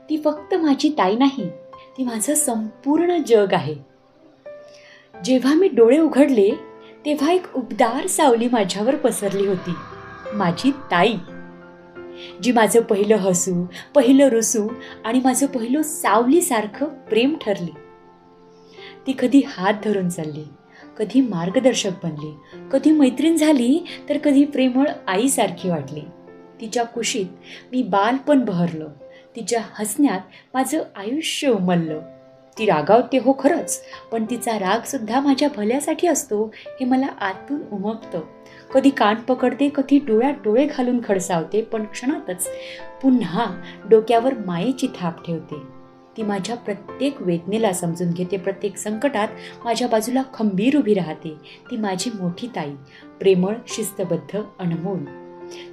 ती फक्त माझी ताई नाही, ती माझं संपूर्ण जग आहे. जेव्हा मी डोळे उघडले तेव्हा एक उबदार सावली माझ्यावर पसरली होती. माझी ताई, जी माझं पहिलं हसू, पहिलं रुसू आणि माझं पहिलं सावलीसारखं प्रेम ठरली. ती कधी हात धरून चालली, कधी मार्गदर्शक बनली, कधी मैत्रीण झाली, तर कधी प्रेमळ आईसारखी वाटली. तिच्या कुशीत मी बालपण बहरलं, तिच्या हसण्यात माझं आयुष्य उमललं. ती रागावते हो खरंच, पण तिचा रागसुद्धा माझ्या भल्यासाठी असतो हे मला आतून उमगतं. कधी कान पकडते, कधी डोळ्यात डोळे घालून खडसावते, पण क्षणातच पुन्हा डोक्यावर मायेची थाप ठेवते. ती माझ्या प्रत्येक वेदनेला समजून घेते, प्रत्येक संकटात माझ्या बाजूला खंबीर उभी राहते. ती माझी मोठी ताई, प्रेमळ, शिस्तबद्ध, अनमोल.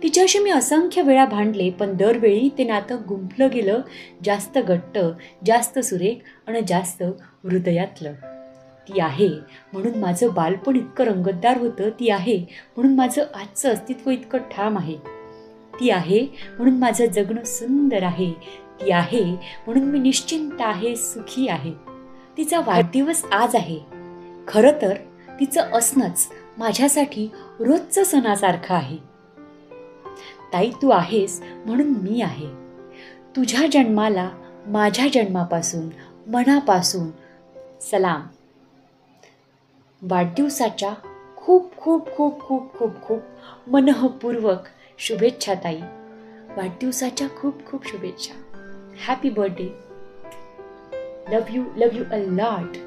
तिच्याशी मी असंख्य वेळा भांडले, पण दरवेळी ते नातं गुंफलं गेलं, जास्त घट्ट, जास्त सुरेख आणि जास्त हृदयातलं. ती आहे म्हणून माझं बालपण इतकं रंगतदार होतं. ती आहे म्हणून माझं आजचं अस्तित्व इतकं ठाम आहे. ती आहे म्हणून माझं जगणं सुंदर आहे. ती आहे म्हणून मी निश्चिंत आहे, सुखी आहे. तिचा वाढदिवस आज आहे. खरं तर तिचं असणंच माझ्यासाठी रोजचं सणासारखं आहे. ताई, तू आहेस म्हणून मी आहे. तुझ्या जन्माला माझ्या जन्मापासून, मनापासून सलाम. वाढदिवसाच्या खूप खूप खूप खूप खूप खूप मनःपूर्वक शुभेच्छा ताई. वाढदिवसाच्या खूप खूप शुभेच्छा. Happy birthday. Love you a lot.